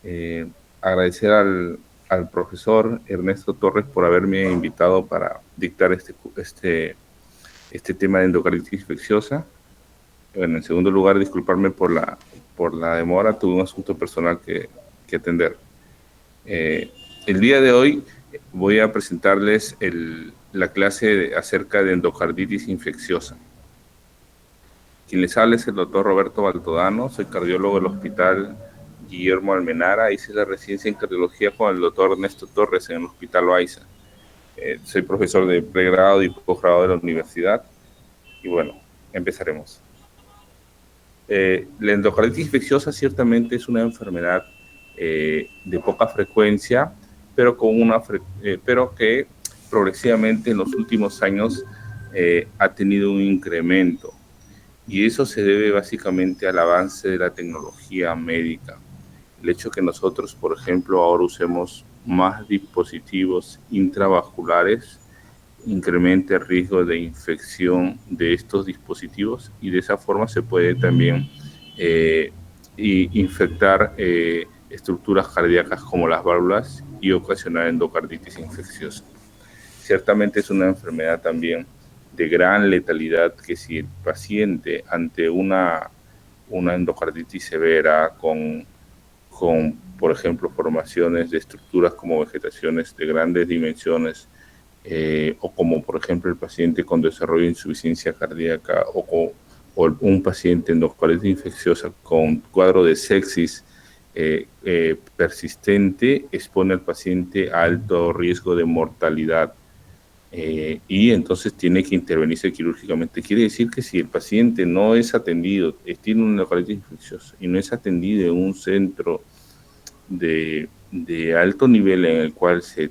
Eh, Agradecer al profesor Ernesto Torres por haberme invitado para dictar este tema de endocarditis infecciosa. Bueno, en segundo lugar, disculparme por la demora, tuve un asunto personal que atender. Eh, el día de hoy voy a presentarles la clase acerca de endocarditis infecciosa. Quien les habla es el doctor Roberto Baltodano, soy cardiólogo del Hospital Guillermo Almenara, hice la residencia en cardiología con el doctor Ernesto Torres en el Hospital Loaiza. Soy profesor de pregrado y posgrado de la universidad y bueno, empezaremos. La endocarditis infecciosa ciertamente es una enfermedad de poca frecuencia, pero, pero que progresivamente en los últimos años ha tenido un incremento. Y eso se debe básicamente al avance de la tecnología médica. El hecho que nosotros, por ejemplo, ahora usemos más dispositivos intravasculares incrementa el riesgo de infección de estos dispositivos y de esa forma se puede también infectar estructuras cardíacas como las válvulas y ocasionar endocarditis infecciosa. Ciertamente es una enfermedad también de gran letalidad que si el paciente ante una endocarditis severa por ejemplo, formaciones de estructuras como vegetaciones de grandes dimensiones, o como por ejemplo el paciente con desarrollo de insuficiencia cardíaca o un paciente endocarditis infecciosa con cuadro de sepsis persistente, expone al paciente a alto riesgo de mortalidad. Y entonces tiene que intervenirse quirúrgicamente. Quiere decir que si el paciente no es atendido, tiene una endocarditis infecciosa y no es atendido en un centro de alto nivel en el cual se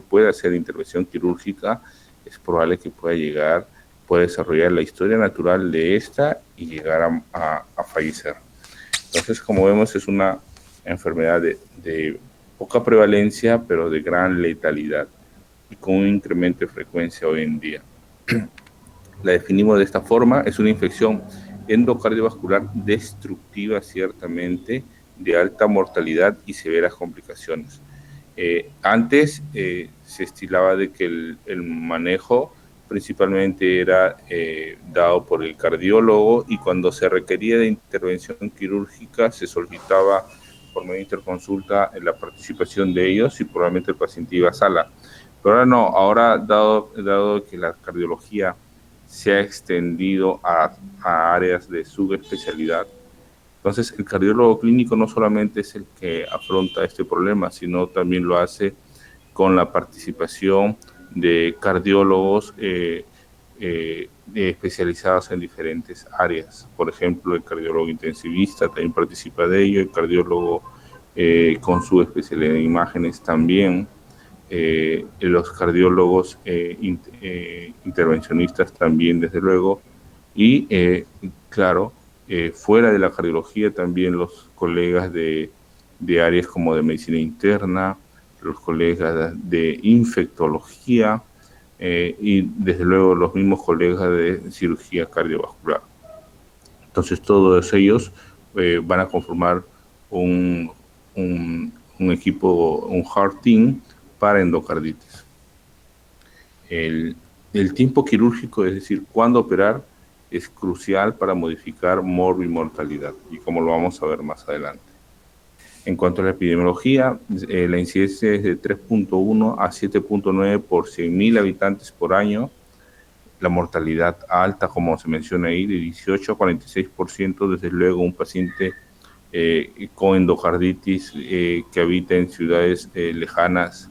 puede hacer intervención quirúrgica, es probable que pueda desarrollar la historia natural de esta y llegar a fallecer. Entonces, como vemos, es una enfermedad de poca prevalencia, pero de gran letalidad y con un incremento de frecuencia hoy en día. La definimos de esta forma: es una infección endocardiovascular destructiva, ciertamente, de alta mortalidad y severas complicaciones. Antes se estilaba de que el manejo principalmente era dado por el cardiólogo, y cuando se requería de intervención quirúrgica se solicitaba por medio de interconsulta la participación de ellos y probablemente el paciente iba a sala. Pero ahora no, ahora dado que la cardiología se ha extendido a áreas de subespecialidad, entonces el cardiólogo clínico no solamente es el que afronta este problema, sino también lo hace con la participación de cardiólogos especializados en diferentes áreas. Por ejemplo, el cardiólogo intensivista también participa de ello, el cardiólogo con su especialidad en imágenes también, los cardiólogos intervencionistas también, desde luego, y claro, fuera de la cardiología también los colegas de áreas como de medicina interna, los colegas de infectología, y desde luego los mismos colegas de cirugía cardiovascular. Entonces todos ellos van a conformar un, un equipo, un heart team para endocarditis. El, el tiempo quirúrgico, es decir, cuándo operar, es crucial para modificar morbimortalidad, y como lo vamos a ver más adelante. En cuanto a la epidemiología, la incidencia es de 3.1 a 7.9 por 100.000 habitantes por año. La mortalidad alta, como se menciona ahí, de 18 a 46%, desde luego un paciente con endocarditis que habita en ciudades lejanas,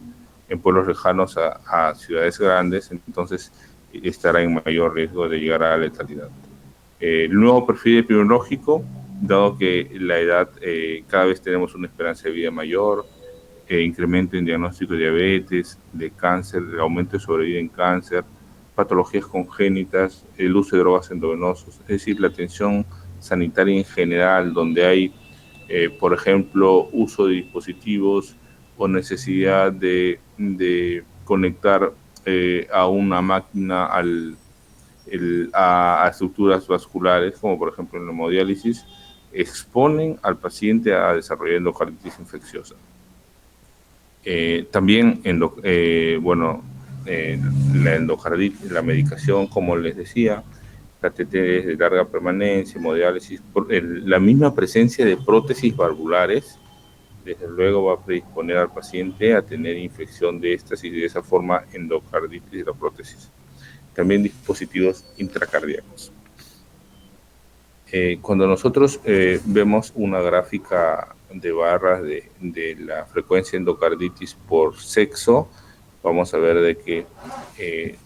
en pueblos lejanos a ciudades grandes, entonces estará en mayor riesgo de llegar a la letalidad. El nuevo perfil epidemiológico, dado que la edad, cada vez tenemos una esperanza de vida mayor, incremento en diagnóstico de diabetes, de cáncer, el aumento de sobrevida en cáncer, patologías congénitas, el uso de drogas endovenosos, es decir, la atención sanitaria en general, donde hay, por ejemplo, uso de dispositivos o necesidad de conectar a una máquina a estructuras vasculares, como por ejemplo en la hemodiálisis, exponen al paciente a desarrollar endocarditis infecciosa. También, la endocarditis, la medicación, como les decía, catéteres de larga permanencia, hemodiálisis, la misma presencia de prótesis valvulares, desde luego va a predisponer al paciente a tener infección de estas y de esa forma endocarditis de la prótesis. También dispositivos intracardíacos. Cuando nosotros vemos una gráfica de barras de la frecuencia de endocarditis por sexo, vamos a ver de que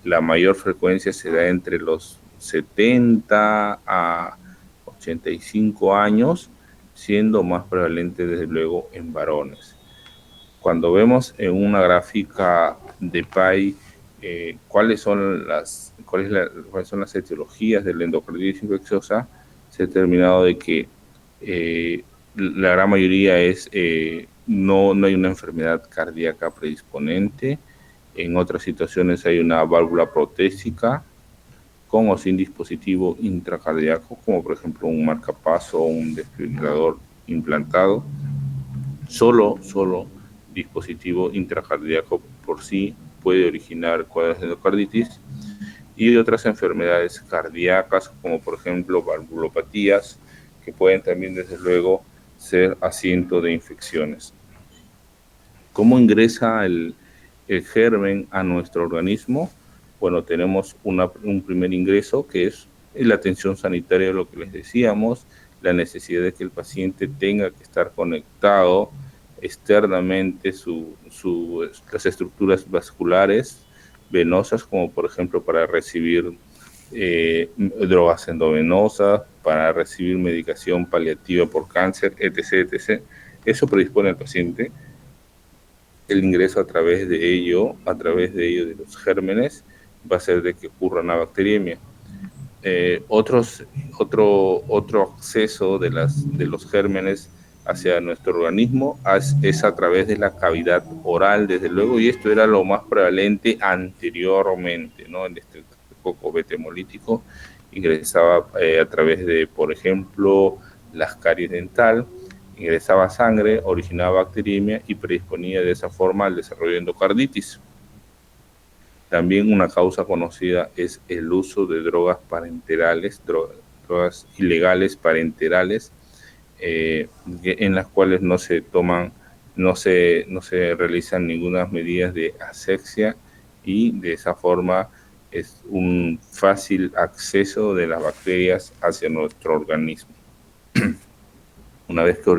la mayor frecuencia se da entre los 70 a 85 años, siendo más prevalente desde luego en varones. Cuando vemos en una gráfica de PAI cuáles son las etiologías de la endocarditis infecciosa, se ha determinado de que la gran mayoría no hay una enfermedad cardíaca predisponente. En otras situaciones hay una válvula protésica con o sin dispositivo intracardíaco, como por ejemplo un marcapaso o un desfibrilador implantado. Solo dispositivo intracardíaco por sí puede originar cuadros de endocarditis, y otras enfermedades cardíacas, como por ejemplo valvulopatías, que pueden también desde luego ser asiento de infecciones. ¿Cómo ingresa el germen a nuestro organismo? Bueno, tenemos un primer ingreso, que es la atención sanitaria, lo que les decíamos, la necesidad de que el paciente tenga que estar conectado externamente las estructuras vasculares venosas, como por ejemplo para recibir drogas endovenosas, para recibir medicación paliativa por cáncer, etc. Eso predispone al paciente. El ingreso a través de ello de los gérmenes, va a ser de que ocurra una bacteriemia. Otro acceso de los gérmenes hacia nuestro organismo es a través de la cavidad oral, desde luego, y esto era lo más prevalente anteriormente, ¿no? El estreptococo beta hemolítico ingresaba a través de, por ejemplo, la caries dental, ingresaba sangre, originaba bacteriemia y predisponía de esa forma al desarrollo de endocarditis. También una causa conocida es el uso de drogas parenterales, drogas ilegales parenterales, en las cuales no se realizan ninguna medidas de asepsia, y de esa forma es un fácil acceso de las bacterias hacia nuestro organismo. Una vez que se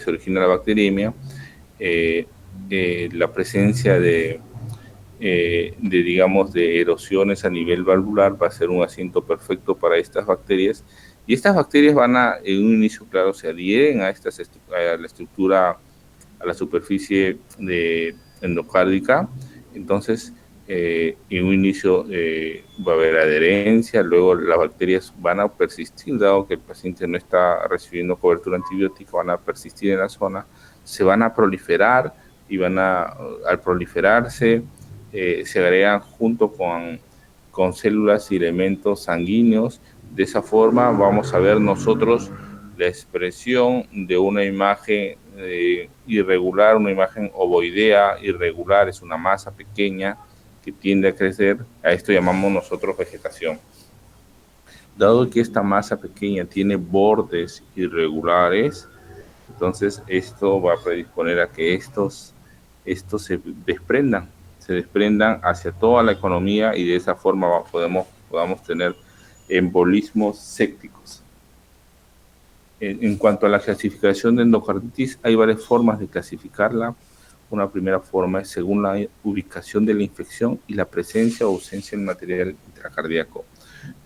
origina la bacteriemia, la presencia de erosiones a nivel valvular va a ser un asiento perfecto para estas bacterias, y estas bacterias en un inicio, claro, se adhieren a la estructura, a la superficie endocárdica. Entonces, en un inicio va a haber adherencia, luego las bacterias van a persistir, dado que el paciente no está recibiendo cobertura antibiótica, van a persistir en la zona, se van a proliferar, y al proliferarse, se agregan junto con células y elementos sanguíneos. De esa forma vamos a ver nosotros la expresión de una imagen irregular, una imagen ovoidea irregular, es una masa pequeña que tiende a crecer. A esto llamamos nosotros vegetación. Dado que esta masa pequeña tiene bordes irregulares, entonces esto va a predisponer a que estos se desprendan hacia toda la economía, y de esa forma podamos tener embolismos sépticos. En cuanto a la clasificación de endocarditis, hay varias formas de clasificarla. Una primera forma es según la ubicación de la infección y la presencia o ausencia del material intracardíaco.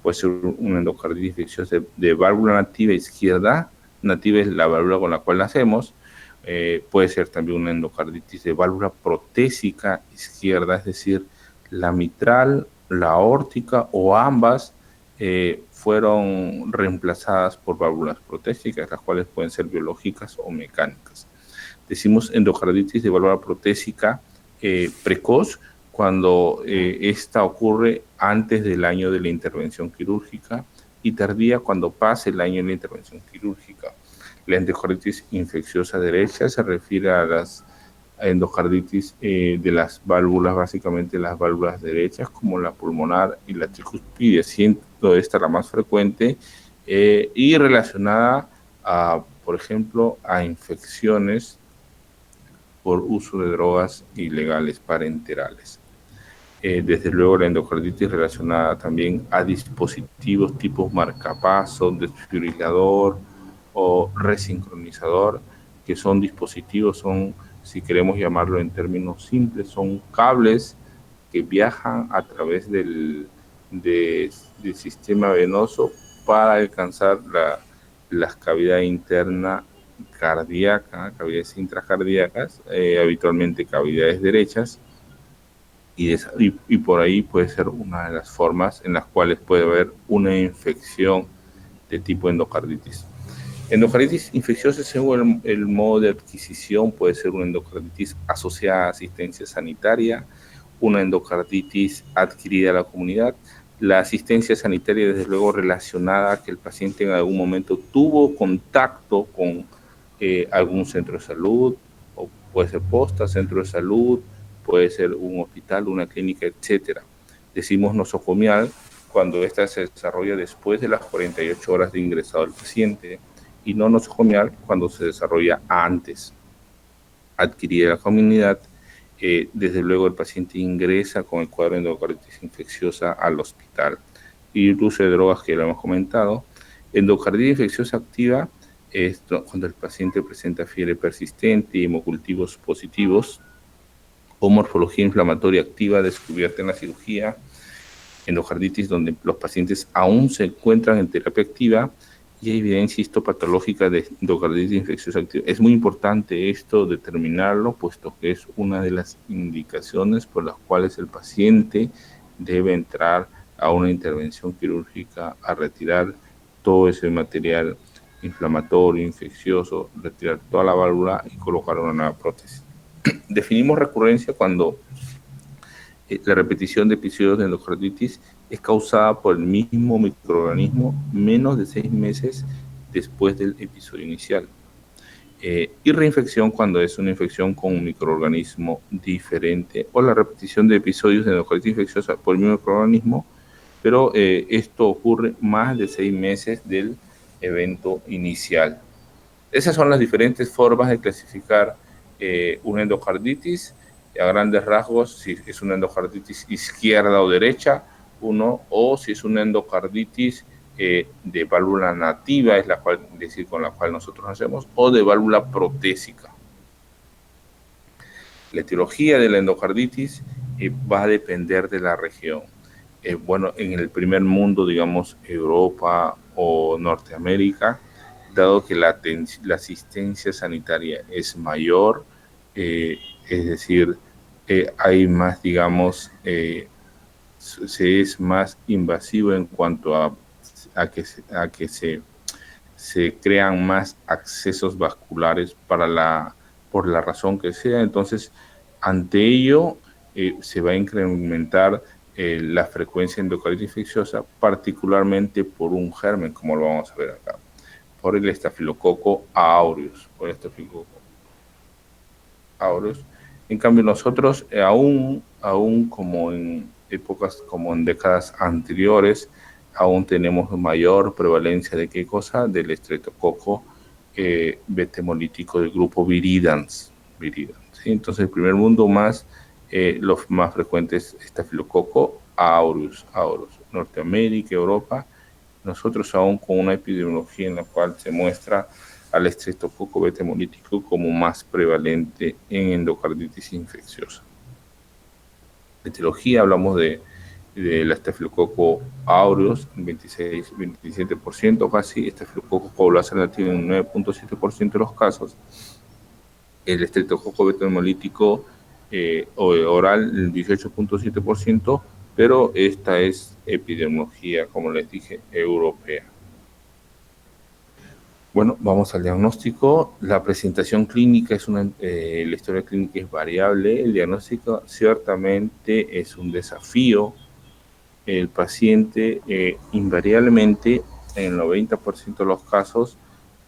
Puede ser una endocarditis infecciosa de válvula nativa izquierda. Nativa es la válvula con la cual nacemos. Puede ser también una endocarditis de válvula protésica izquierda, es decir, la mitral, la aórtica o ambas fueron reemplazadas por válvulas protésicas, las cuales pueden ser biológicas o mecánicas. Decimos endocarditis de válvula protésica precoz cuando esta ocurre antes del año de la intervención quirúrgica, y tardía cuando pase el año de la intervención quirúrgica. La endocarditis infecciosa derecha se refiere a las endocarditis de las válvulas, básicamente las válvulas derechas, como la pulmonar y la tricuspide, siendo esta la más frecuente y relacionada a, por ejemplo, a infecciones por uso de drogas ilegales parenterales. Desde luego la endocarditis relacionada también a dispositivos tipo marcapaso, desfibrilador o resincronizador, que son dispositivos, son, si queremos llamarlo en términos simples, son cables que viajan a través del sistema venoso para alcanzar la cavidad interna cardíaca, cavidades intracardíacas, habitualmente cavidades derechas, y por ahí puede ser una de las formas en las cuales puede haber una infección de tipo endocarditis. Endocarditis infecciosa, según el modo de adquisición, puede ser una endocarditis asociada a asistencia sanitaria, una endocarditis adquirida a la comunidad. La asistencia sanitaria, desde luego, relacionada a que el paciente en algún momento tuvo contacto con algún centro de salud, o puede ser posta, centro de salud, puede ser un hospital, una clínica, etcétera. Decimos nosocomial cuando esta se desarrolla después de las 48 horas de ingresado el paciente, y no nosocomial cuando se desarrolla antes. Adquirida la comunidad, desde luego el paciente ingresa con el cuadro de endocarditis infecciosa al hospital. Y el uso de drogas que lo hemos comentado. Endocarditis infecciosa activa es cuando el paciente presenta fiebre persistente y hemocultivos positivos o morfología inflamatoria activa descubierta en la cirugía. Endocarditis donde los pacientes aún se encuentran en terapia activa y hay evidencia histopatológica de endocarditis infecciosa activa. Es muy importante esto determinarlo, puesto que es una de las indicaciones por las cuales el paciente debe entrar a una intervención quirúrgica a retirar todo ese material inflamatorio, infeccioso, retirar toda la válvula y colocar una nueva prótesis. Definimos recurrencia cuando la repetición de episodios de endocarditis es causada por el mismo microorganismo menos de 6 meses después del episodio inicial. Y reinfección cuando es una infección con un microorganismo diferente, o la repetición de episodios de endocarditis infecciosa por el mismo microorganismo, pero esto ocurre más de 6 meses del evento inicial. Esas son las diferentes formas de clasificar una endocarditis. A grandes rasgos, si es una endocarditis izquierda o derecha, o si es una endocarditis de válvula nativa, es la cual, decir, con la cual nosotros hacemos, o de válvula protésica. La etiología de la endocarditis va a depender de la región. Bueno, en el primer mundo, digamos, Europa o Norteamérica, dado que la asistencia sanitaria es mayor, es decir, hay más, digamos, se es más invasivo en cuanto a que se crean más accesos vasculares por la razón que sea. Entonces, ante ello, se va a incrementar la frecuencia endocarditis infecciosa, particularmente por un germen, como lo vamos a ver acá, por el estafilococo aureus, En cambio, nosotros, aún como en épocas, como en décadas anteriores, aún tenemos mayor prevalencia de ¿qué cosa? Del estreptococo betemolítico del grupo Viridans. ¿Sí? Entonces, el primer mundo más, los más frecuentes, estafilococo aureus, Norteamérica, Europa. Nosotros aún con una epidemiología en la cual se muestra al estreptococo betemolítico como más prevalente en endocarditis infecciosa. En etiología hablamos de la estafilococo aureus, 27% casi, estafilococo coagulase nativo en 9.7% de los casos, el estreptococo betemolítico oral el 18.7%, pero esta es epidemiología, como les dije, europea. Bueno, vamos al diagnóstico. La presentación clínica es la historia clínica es variable. El diagnóstico ciertamente es un desafío. El paciente invariablemente, en el 90% de los casos,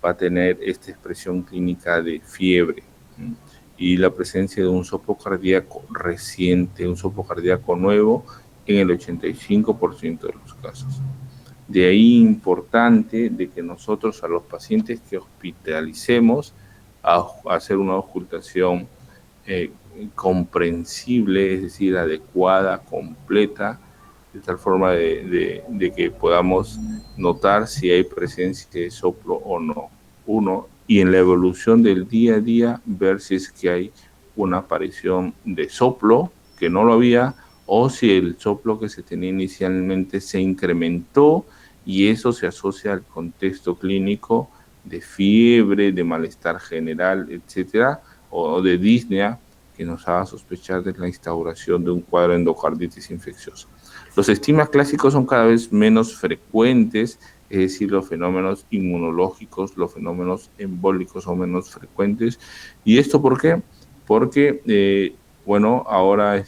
va a tener esta expresión clínica de fiebre y la presencia de un soplo cardíaco reciente, un soplo cardíaco nuevo en el 85% de los casos. De ahí importante de que nosotros a los pacientes que hospitalicemos a hacer una ocultación comprensible, es decir, adecuada, completa, de tal forma de que podamos notar si hay presencia de soplo o no. Uno, y en la evolución del día a día, ver si es que hay una aparición de soplo, que no lo había, o si el soplo que se tenía inicialmente se incrementó, y eso se asocia al contexto clínico de fiebre, de malestar general, etcétera, o de disnea, que nos haga sospechar de la instauración de un cuadro de endocarditis infecciosa. Los estigmas clásicos son cada vez menos frecuentes, es decir, los fenómenos inmunológicos, los fenómenos embólicos son menos frecuentes. ¿Y esto por qué? Porque, bueno, ahora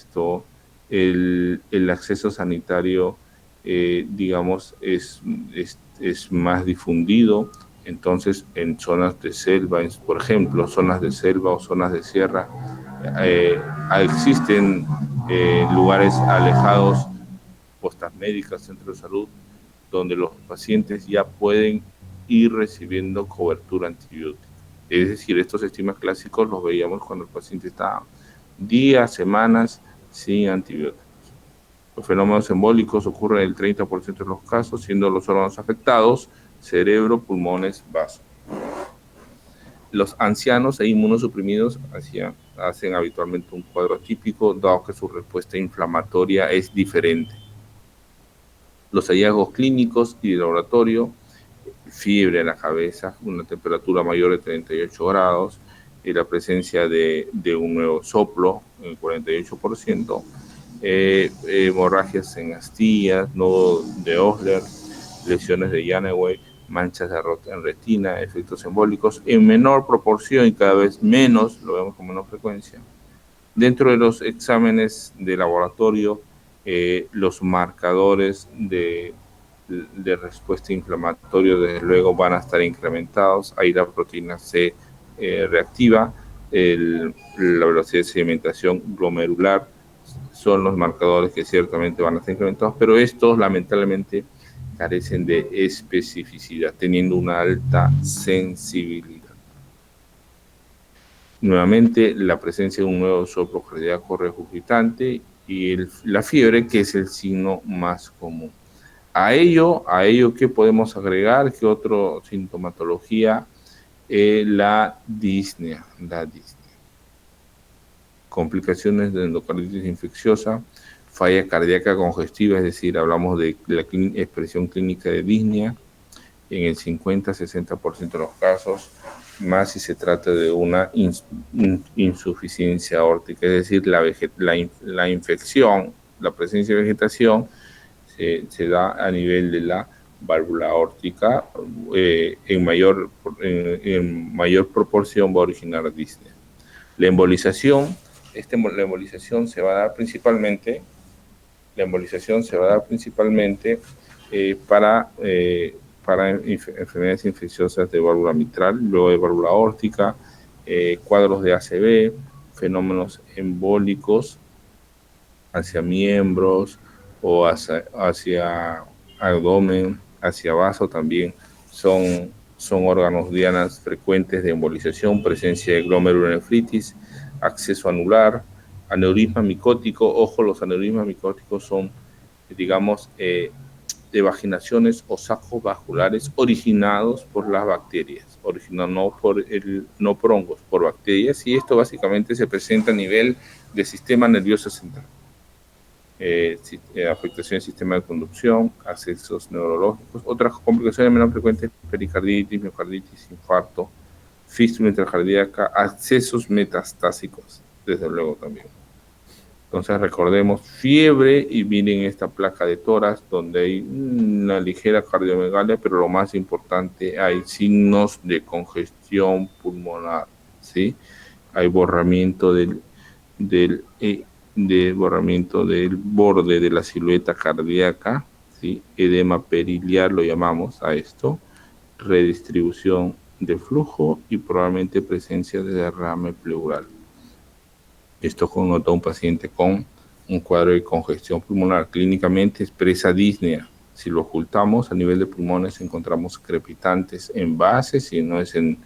el acceso sanitario, digamos, es más difundido. Entonces, en zonas de selva, por ejemplo, zonas de selva o zonas de sierra, existen lugares alejados, postas médicas, centros de salud, donde los pacientes ya pueden ir recibiendo cobertura antibiótica. Es decir, estos estigmas clásicos los veíamos cuando el paciente está días, semanas sin antibióticos. Los fenómenos embólicos ocurren en el 30% de los casos, siendo los órganos afectados cerebro, pulmones, vasos. Los ancianos e inmunosuprimidos hacen habitualmente un cuadro atípico, dado que su respuesta inflamatoria es diferente. Los hallazgos clínicos y de laboratorio: fiebre en la cabeza, una temperatura mayor de 38 grados, y la presencia de un nuevo soplo, en el 48%, hemorragias en astillas, nodo de Osler, lesiones de Janeway, manchas en retina, efectos embólicos, en menor proporción y cada vez menos, lo vemos con menor frecuencia. Dentro de los exámenes de laboratorio, los marcadores de respuesta inflamatoria, desde luego, van a estar incrementados. Ahí la proteína C reactiva, la velocidad de sedimentación glomerular, son los marcadores que ciertamente van a estar incrementados, pero estos lamentablemente carecen de especificidad, teniendo una alta sensibilidad. Nuevamente, la presencia de un nuevo soplo cardíaco regurgitante y la fiebre, que es el signo más común. A ello, ¿qué podemos agregar? ¿Qué otra sintomatología? La disnea. Complicaciones de endocarditis infecciosa, falla cardíaca congestiva, es decir, hablamos de la expresión clínica de disnea en el 50-60% de los casos, más si se trata de una insuficiencia aórtica, es decir, la infección, la presencia de vegetación se da a nivel de la válvula aórtica, en mayor proporción va a originar disnea. La embolización se va a dar principalmente para enfermedades infecciosas de válvula mitral, luego de válvula aórtica, cuadros de ACV, fenómenos embólicos hacia miembros o hacia abdomen, hacia vaso también, son órganos dianas frecuentes de embolización, presencia de glomerulonefritis, acceso anular, aneurisma micótico. Ojo, los aneurismas micóticos son, digamos, de vaginaciones o sacos vasculares originados por las bacterias, no por hongos, por bacterias, y esto básicamente se presenta a nivel del sistema nervioso central. Afectación del sistema de conducción, accesos neurológicos. Otras complicaciones menos frecuentes: pericarditis, miocarditis, infarto, fístula intracardíaca, accesos metastásicos, desde luego también. Entonces recordemos, fiebre, y miren esta placa de tórax donde hay una ligera cardiomegalia, pero lo más importante, hay signos de congestión pulmonar, ¿sí? Hay borramiento del borde de la silueta cardíaca, ¿sí? Edema periliar lo llamamos a esto, redistribución de flujo y probablemente presencia de derrame pleural. Esto connota a un paciente con un cuadro de congestión pulmonar. Clínicamente expresa disnea. Si lo ocultamos a nivel de pulmones encontramos crepitantes en base, si no es en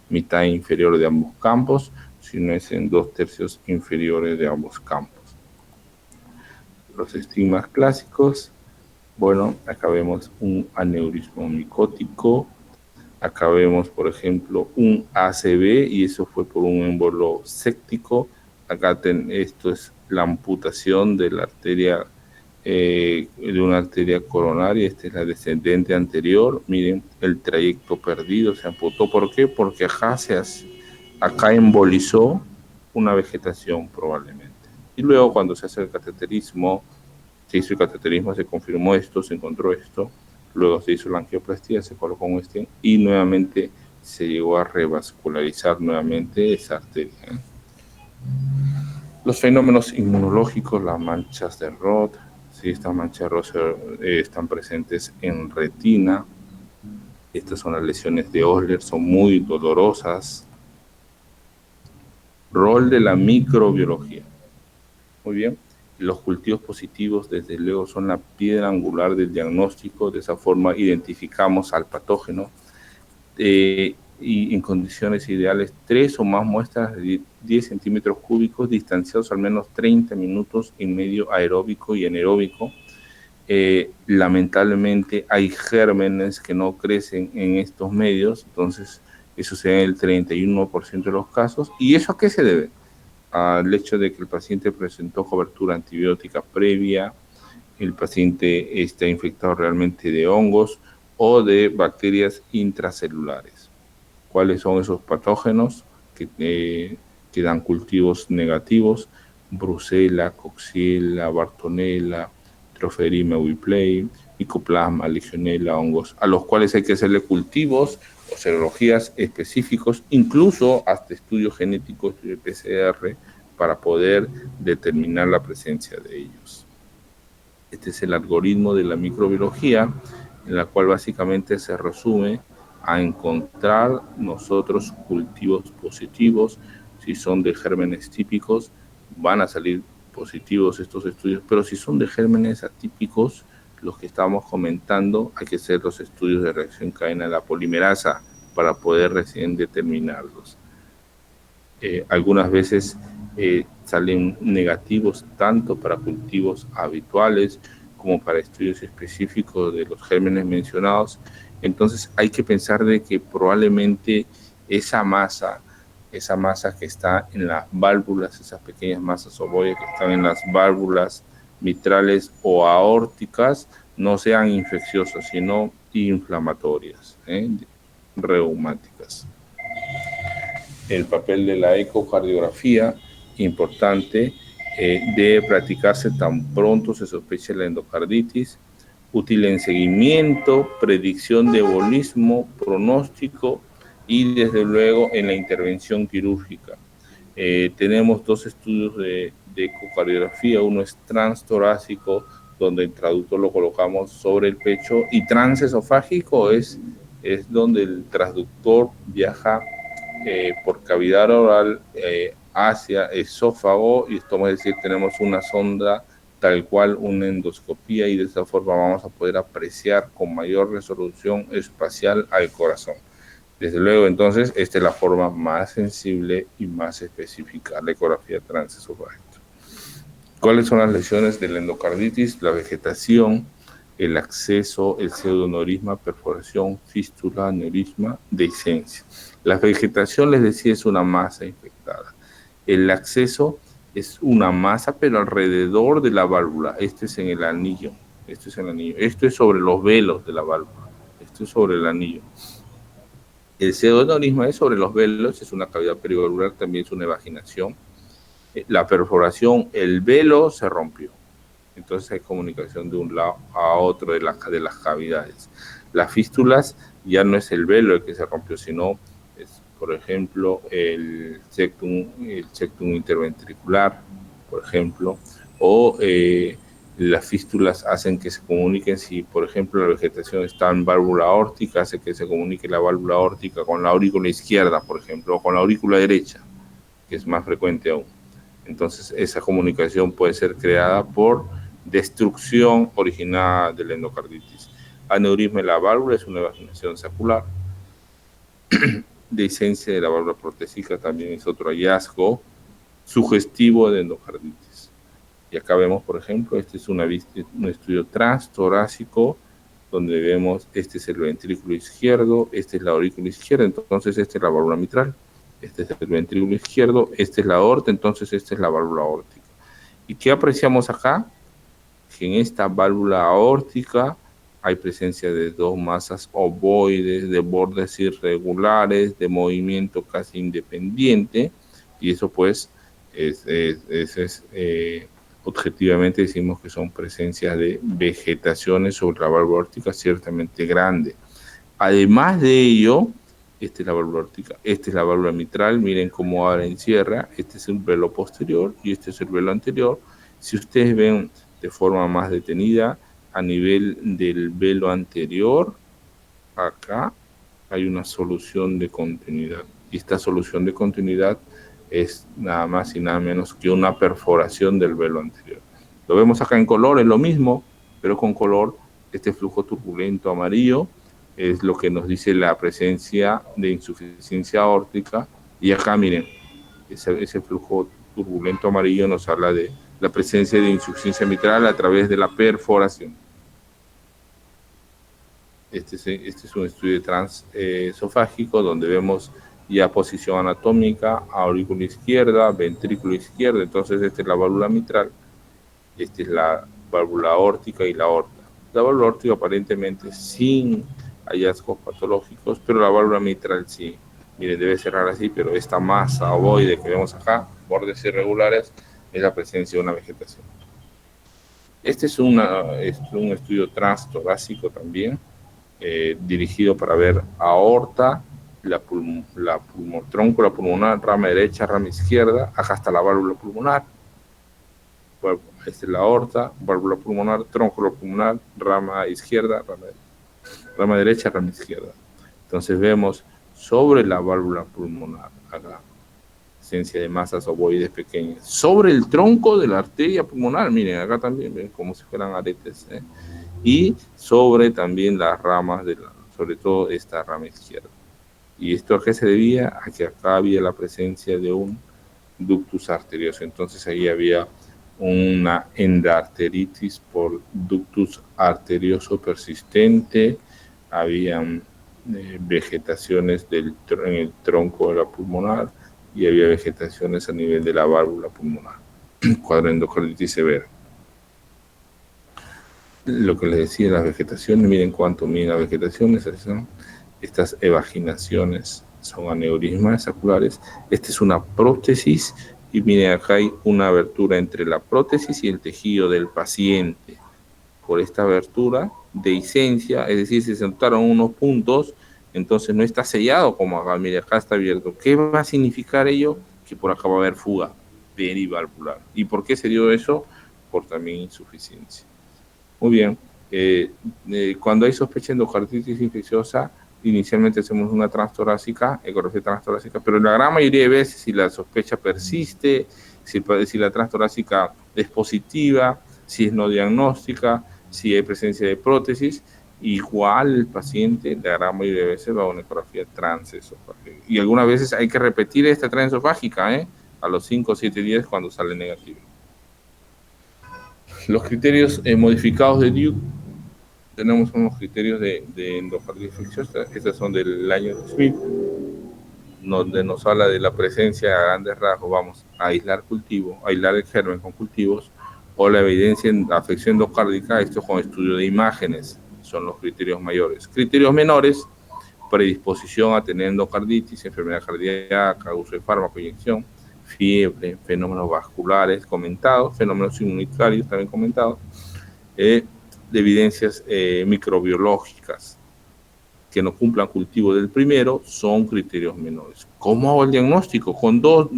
mitad inferior de ambos campos, si no es en 2/3 inferiores de ambos campos. Los estigmas clásicos, bueno, acá vemos un aneurisma micótico, acá vemos, por ejemplo, un ACV y eso fue por un émbolo séptico. Acá esto es la amputación de la arteria, de una arteria coronaria. Esta es la descendente anterior. Miren el trayecto perdido, se amputó. ¿Por qué? Porque acá embolizó una vegetación probablemente. Y luego cuando se hace el cateterismo, se hizo el cateterismo, se confirmó esto, se encontró esto. Luego se hizo la angioplastia, se colocó un stent y nuevamente se llegó a revascularizar nuevamente esa arteria. Los fenómenos inmunológicos, las manchas de Roth, ¿sí? Estas manchas de Roth están presentes en retina. Estas son las lesiones de Osler, son muy dolorosas. Rol de la microbiología. Muy bien. Los cultivos positivos, desde luego, son la piedra angular del diagnóstico. De esa forma identificamos al patógeno y en condiciones ideales 3 o más muestras de 10 centímetros cúbicos distanciados al menos 30 minutos en medio aeróbico y anaeróbico. Lamentablemente hay gérmenes que no crecen en estos medios, entonces eso se da en el 31% de los casos. ¿Y eso a qué se debe? Al hecho de que el paciente presentó cobertura antibiótica previa, el paciente está infectado realmente de hongos o de bacterias intracelulares. ¿Cuáles son esos patógenos que dan cultivos negativos? Brucella, Coxiella, Bartonella, Tropherium ewiplei, Mycoplasma, Legionella, hongos, a los cuales hay que hacerle cultivos o serologías específicos, incluso hasta estudios genéticos de PCR para poder determinar la presencia de ellos. Este es el algoritmo de la microbiología, en la cual básicamente se resume a encontrar nosotros cultivos positivos. Si son de gérmenes típicos, van a salir positivos estos estudios, pero si son de gérmenes atípicos, los que estamos comentando, hay que hacer los estudios de reacción cadena de la polimerasa para poder recién determinarlos. Algunas veces salen negativos tanto para cultivos habituales como para estudios específicos de los gérmenes mencionados. Entonces hay que pensar de que probablemente esa masa que está en las válvulas, esas pequeñas masas ovoides que están en las válvulas mitrales o aórticas, no sean infecciosas, sino inflamatorias, reumáticas. El papel de la ecocardiografía, importante, debe practicarse tan pronto se sospeche la endocarditis, útil en seguimiento, predicción de embolismo, pronóstico y desde luego en la intervención quirúrgica. Tenemos 2 estudios de ecocardiografía, uno es transtorácico, donde el traductor lo colocamos sobre el pecho, y transesofágico es donde el transductor viaja por cavidad oral hacia esófago, y esto es decir, tenemos una sonda tal cual una endoscopía, y de esa forma vamos a poder apreciar con mayor resolución espacial al corazón. Desde luego, entonces, esta es la forma más sensible y más específica, la ecografía transesofágica. ¿Cuáles son las lesiones de la endocarditis? La vegetación, el acceso, el pseudoneurisma, perforación, fístula, aneurisma, dehiscencia. La vegetación, les decía, es una masa infectada. El acceso es una masa, pero alrededor de la válvula. Este es en el anillo. Esto es el anillo. Esto es sobre los velos de la válvula. Esto es sobre el anillo. El pseudoneurisma es sobre los velos, es una cavidad perivalvular, también es una evaginación. La perforación, el velo se rompió. Entonces hay comunicación de un lado a otro de las cavidades. Las fístulas ya no es el velo el que se rompió, sino es, por ejemplo, el septum interventricular, por ejemplo, o Las fístulas hacen que se comuniquen, si por ejemplo la vegetación está en válvula aórtica, hace que se comunique la válvula aórtica con la aurícula izquierda, por ejemplo, o con la aurícula derecha, que es más frecuente aún. Entonces esa comunicación puede ser creada por destrucción originada de la endocarditis. Aneurisma de la válvula es una evaginación saccular. Dehiscencia de la válvula protésica también es otro hallazgo sugestivo de endocarditis. Y acá vemos, por ejemplo, este es un estudio transtorácico, donde vemos, este es el ventrículo izquierdo, esta es la aurícula izquierda, entonces esta es la válvula mitral, este es el ventrículo izquierdo, esta es la aorta, entonces esta es la válvula aórtica. ¿Y qué apreciamos acá? Que en esta válvula aórtica hay presencia de dos masas ovoides, de bordes irregulares, de movimiento casi independiente, y eso pues objetivamente decimos que son presencias de vegetaciones sobre la válvula aórtica ciertamente grande. Además de ello, esta es la válvula aórtica, esta es la válvula mitral, miren cómo abre y cierra, este es el velo posterior y este es el velo anterior. Si ustedes ven de forma más detenida, a nivel del velo anterior, acá hay una solución de continuidad, y esta solución de continuidad es nada más y nada menos que una perforación del velo anterior. Lo vemos acá en color, es lo mismo, pero con color. Este flujo turbulento amarillo es lo que nos dice la presencia de insuficiencia aórtica, y acá miren, ese flujo turbulento amarillo nos habla de la presencia de insuficiencia mitral a través de la perforación. Este es un estudio transesofágico donde vemos ya posición anatómica, aurícula izquierda, ventrículo izquierdo, entonces esta es la válvula mitral, esta es la válvula aórtica y la aorta. La válvula aórtica aparentemente sin hallazgos patológicos, pero la válvula mitral sí. Miren, debe cerrar así, pero esta masa ovoide que vemos acá, bordes irregulares, es la presencia de una vegetación. Este es un estudio transtorácico también, dirigido para ver aorta, tronco pulmonar, rama derecha, rama izquierda. Acá está la válvula pulmonar, esta es la aorta, válvula pulmonar, tronco pulmonar, rama izquierda, rama derecha, rama izquierda. Entonces vemos sobre la válvula pulmonar, acá, presencia de masas ovoides pequeñas, sobre el tronco de la arteria pulmonar, miren, acá también ven como si fueran aretes, y sobre también las ramas, sobre todo esta rama izquierda. ¿Y esto a qué se debía? A que acá había la presencia de un ductus arterioso, entonces ahí había una endarteritis por ductus arterioso persistente, habían vegetaciones en el tronco de la pulmonar, y había vegetaciones a nivel de la válvula pulmonar. Cuadro de endocarditis severa. Lo que les decía, las vegetaciones, miren cuánto miden las vegetaciones, estas evaginaciones son aneurismas saculares. Esta es una prótesis, y miren, acá hay una abertura entre la prótesis y el tejido del paciente. Por esta abertura, dehiscencia, es decir, se sentaron unos puntos, entonces no está sellado como acá, mire, acá está abierto. ¿Qué va a significar ello? Que por acá va a haber fuga perivalvular. ¿Y por qué se dio eso? Por también insuficiencia. Muy bien, cuando hay sospecha de endocarditis infecciosa, inicialmente hacemos una transtorácica, ecografía transtorácica, pero en la gran mayoría de veces, si la sospecha persiste, si la transtorácica es positiva, si es no diagnóstica, si hay presencia de prótesis, igual el paciente, la gran mayoría de veces, va a una ecografía transesofágica. Y algunas veces hay que repetir esta transesofágica, a los 5 o 7 días cuando sale negativo. Los criterios modificados de Duke, tenemos unos criterios de endocarditis infecciosa, estos son del año 2000, donde nos habla de la presencia a grandes rasgos, vamos a aislar cultivo, aislar el germen con cultivos, o la evidencia en afección endocárdica, esto con estudio de imágenes, son los criterios mayores. Criterios menores, predisposición a tener endocarditis, enfermedad cardíaca, uso de fármaco, inyección, fiebre, fenómenos vasculares comentados, fenómenos inmunitarios también comentados, de evidencias microbiológicas que no cumplan cultivo del primero, son criterios menores. ¿Cómo hago el diagnóstico? Con dos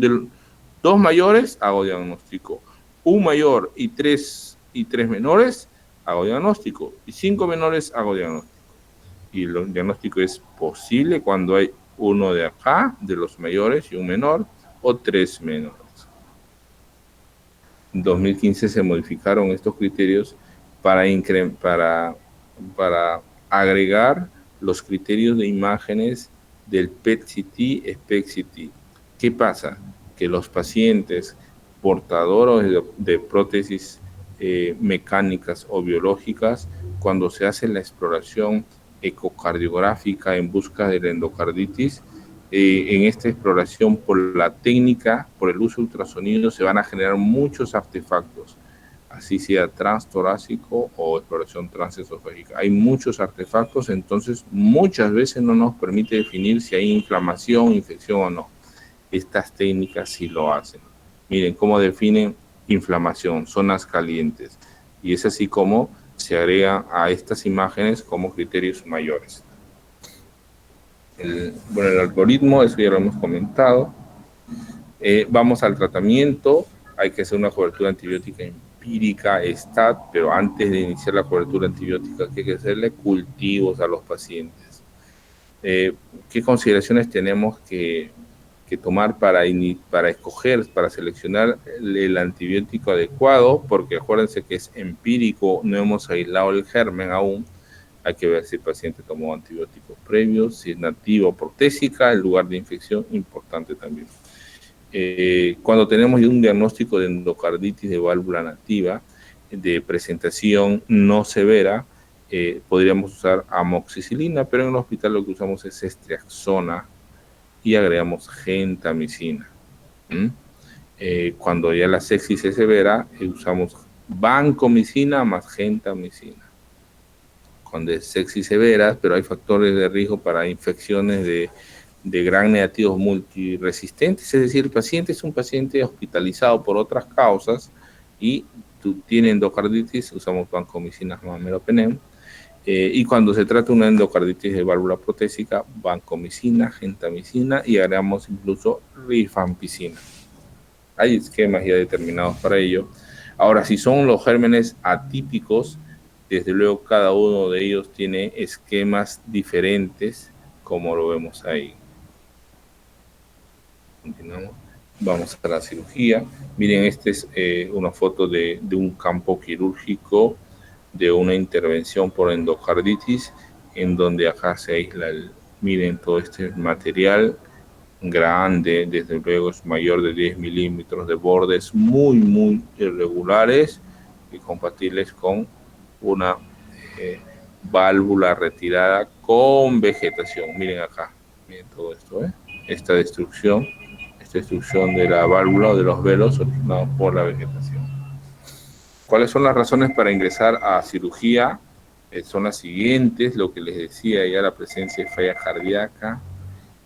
mayores hago diagnóstico. Un mayor y y 3 menores, hago diagnóstico, y 5 menores, hago diagnóstico. Y el diagnóstico es posible cuando hay uno de acá, de los mayores, y un menor, o 3 menores. En 2015 se modificaron estos criterios para agregar los criterios de imágenes del PET-CT, SPECT-CT. ¿Qué pasa? Que los pacientes portadores de prótesis mecánicas o biológicas, cuando se hace la exploración ecocardiográfica en busca de la endocarditis, en esta exploración por la técnica, por el uso de ultrasonido, se van a generar muchos artefactos, así sea transtorácico o exploración transesofágica. Hay muchos artefactos, entonces muchas veces no nos permite definir si hay inflamación, infección o no. Estas técnicas sí lo hacen. Miren cómo definen inflamación, zonas calientes, y es así como se agrega a estas imágenes como criterios mayores. El algoritmo, eso ya lo hemos comentado. Vamos al tratamiento. Hay que hacer una cobertura antibiótica empírica, STAT, pero antes de iniciar la cobertura antibiótica hay que hacerle cultivos a los pacientes. ¿Qué consideraciones tenemos que tomar para escoger, para seleccionar el antibiótico adecuado? Porque acuérdense que es empírico, no hemos aislado el germen aún. Hay que ver si el paciente tomó antibióticos previos, si es nativa o protésica, el lugar de infección, importante también. Cuando tenemos un diagnóstico de endocarditis de válvula nativa, de presentación no severa, podríamos usar amoxicilina, pero en el hospital lo que usamos es ceftriaxona y agregamos gentamicina. Cuando ya la sepsis es severa, usamos vancomicina más gentamicina. Cuando es sepsis severa, pero hay factores de riesgo para infecciones de gran negativos multiresistentes, es decir, el paciente es un paciente hospitalizado por otras causas y tiene endocarditis, usamos vancomicina más meropenem. Y cuando se trata de una endocarditis de válvula protésica, vancomicina, gentamicina y agregamos incluso rifampicina. Hay esquemas ya determinados para ello. Ahora, si son los gérmenes atípicos, desde luego cada uno de ellos tiene esquemas diferentes, como lo vemos ahí. Continuamos. Vamos a la cirugía. Miren, esta es una foto de un campo quirúrgico, de una intervención por endocarditis, en donde acá se aísla miren todo este material grande, desde luego es mayor de 10 milímetros, de bordes muy irregulares y compatibles con una válvula retirada con vegetación. Miren acá, miren todo esto, esta destrucción de la válvula o de los velos originados por la vegetación. ¿Cuáles son las razones para ingresar a cirugía? Son las siguientes, lo que les decía ya, la presencia de falla cardíaca,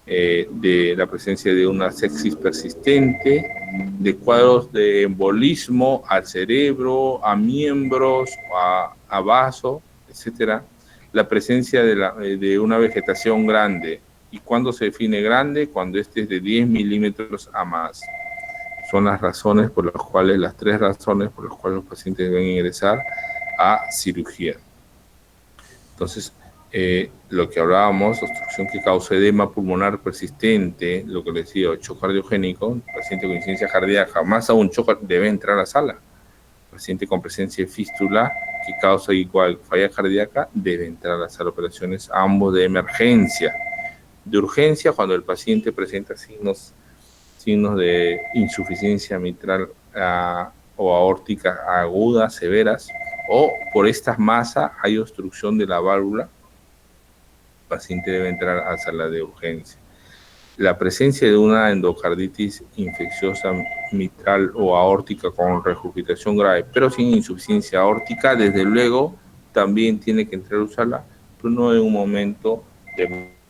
de la presencia de una sepsis persistente, de cuadros de embolismo al cerebro, a miembros, a vaso, etcétera, la presencia de una vegetación grande. ¿Y cuándo se define grande? Cuando este es de 10 milímetros a más. Son las razones por las cuales, las 3 razones por las cuales los pacientes deben ingresar a cirugía. Entonces, lo que hablábamos, obstrucción que causa edema pulmonar persistente, lo que les decía, shock cardiogénico, paciente con insuficiencia cardíaca, más aún shock, debe entrar a la sala. Paciente con presencia de fístula que causa igual falla cardíaca, debe entrar a la sala de operaciones, ambos de emergencia. De urgencia, cuando el paciente presenta signos de insuficiencia mitral o aórtica aguda, severas, o por esta masa hay obstrucción de la válvula, el paciente debe entrar a sala de urgencia. La presencia de una endocarditis infecciosa mitral o aórtica con regurgitación grave, pero sin insuficiencia aórtica, desde luego también tiene que entrar a usarla, pero no en un momento de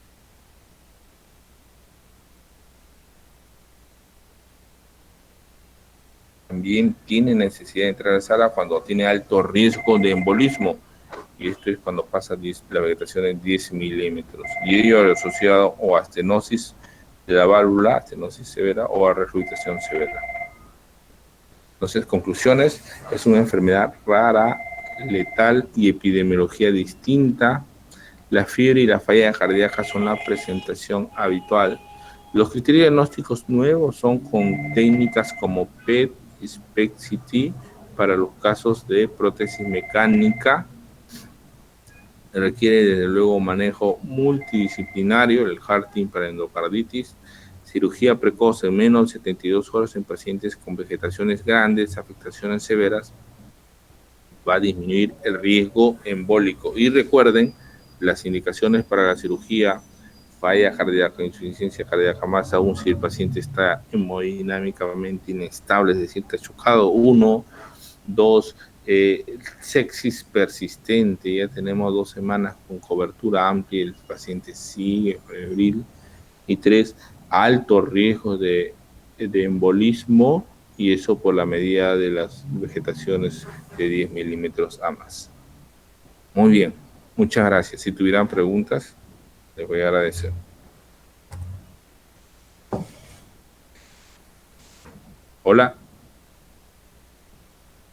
también tiene necesidad de entrar a la sala cuando tiene alto riesgo de embolismo, y esto es cuando pasa la vegetación en 10 milímetros, y ello asociado o a estenosis de la válvula, estenosis severa, o a regurgitación severa. Entonces, conclusiones, es una enfermedad rara, letal y epidemiología distinta. La fiebre y la falla cardíaca son la presentación habitual. Los criterios diagnósticos nuevos son con técnicas como PET, SPECT-CT para los casos de prótesis mecánica. Requiere desde luego manejo multidisciplinario, el HARTIN para endocarditis, cirugía precoz en menos de 72 horas en pacientes con vegetaciones grandes, afectaciones severas, va a disminuir el riesgo embólico. Y recuerden, las indicaciones para la cirugía, falla cardíaca, insuficiencia cardíaca, más aún si el paciente está hemodinámicamente inestable, es decir, está chocado. 1, 2, sepsis persistente, ya tenemos 2 semanas con cobertura amplia, el paciente sigue febril. Y 3, alto riesgo de embolismo, y eso por la medida de las vegetaciones de 10 milímetros a más. Muy bien, muchas gracias. Si tuvieran preguntas, les voy a agradecer. Hola.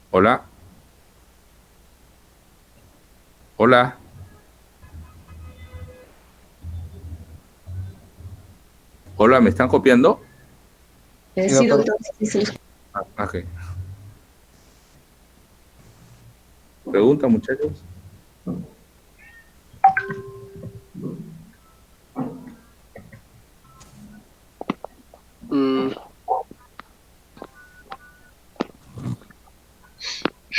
Hola. Hola. Hola, ¿me están copiando? Sí, doctor. Sí. Ok. ¿Pregunta, muchachos?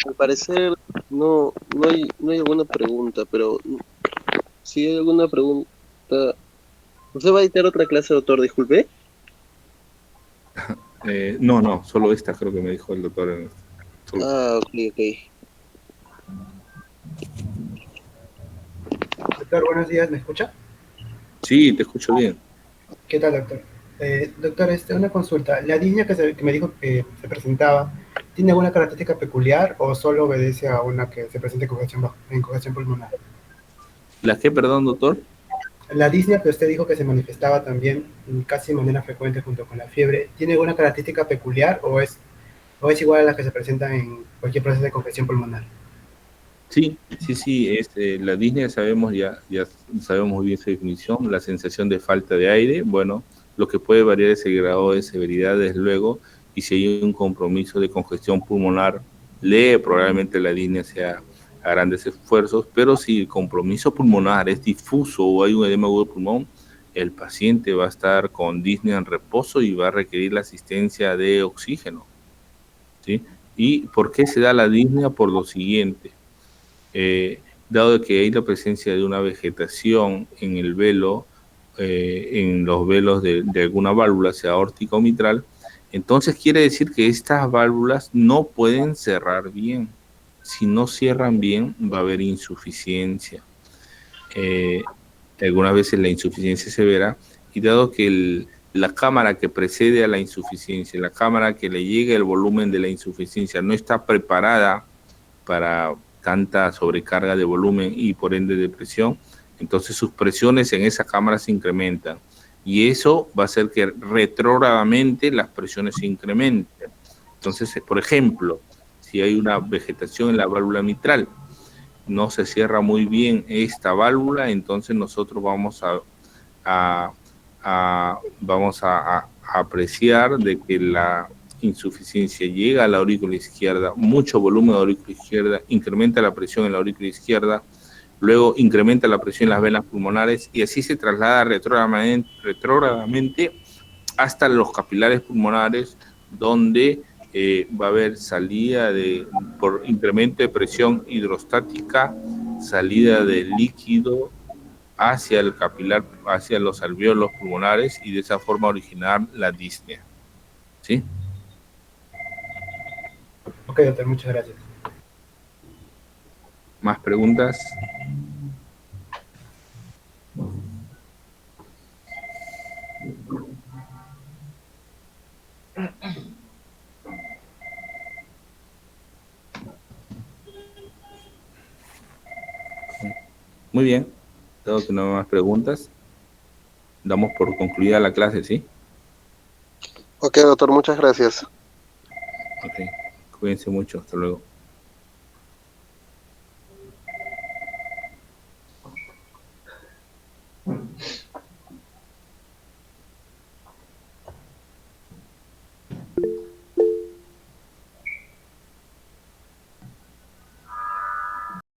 Al parecer no hay alguna pregunta, pero si hay alguna pregunta, ¿usted va a dictar otra clase, doctor? Disculpe. No, solo esta creo que me dijo el doctor. Ok. Doctor, buenos días, ¿me escucha? Sí, te escucho bien. ¿Qué tal, doctor? Doctor, una consulta. ¿La línea que me dijo que se presentaba tiene alguna característica peculiar o solo obedece a una que se presente en congestión pulmonar? ¿La qué, perdón, doctor? La disnea que usted dijo que se manifestaba también casi de manera frecuente junto con la fiebre, ¿tiene alguna característica peculiar o es igual a la que se presenta en cualquier proceso de congestión pulmonar? Sí, la disnea sabemos ya sabemos muy bien su definición, la sensación de falta de aire. Bueno, lo que puede variar es el grado de severidad, desde luego, y si hay un compromiso de congestión pulmonar leve, probablemente la disnea sea a grandes esfuerzos, pero si el compromiso pulmonar es difuso o hay un edema agudo del pulmón, el paciente va a estar con disnea en reposo y va a requerir la asistencia de oxígeno, ¿sí? ¿Y por qué se da la disnea? Por lo siguiente. Dado que hay la presencia de una vegetación en el velo, en los velos de alguna válvula, sea aórtica o mitral, entonces quiere decir que estas válvulas no pueden cerrar bien. Si no cierran bien, va a haber insuficiencia. Algunas veces la insuficiencia severa, y dado que la cámara que precede a la insuficiencia, la cámara que le llega el volumen de la insuficiencia, no está preparada para tanta sobrecarga de volumen y por ende de presión, entonces sus presiones en esa cámara se incrementan y eso va a hacer que retrógradamente las presiones se incrementen. Entonces, por ejemplo, si hay una vegetación en la válvula mitral, no se cierra muy bien esta válvula, entonces nosotros vamos a apreciar de que la insuficiencia llega a la aurícula izquierda, mucho volumen de la aurícula izquierda, incrementa la presión en la aurícula izquierda, luego incrementa la presión en las venas pulmonares y así se traslada retrógradamente hasta los capilares pulmonares, donde va a haber salida por incremento de presión hidrostática, salida de líquido hacia el capilar, hacia los alvéolos pulmonares y de esa forma originar la disnea. ¿Sí? Ok, doctor, muchas gracias. ¿Más preguntas? Muy bien. Dado que no hay más preguntas, damos por concluida la clase, ¿sí? Ok, doctor, muchas gracias. Ok. Cuídense mucho. Hasta luego.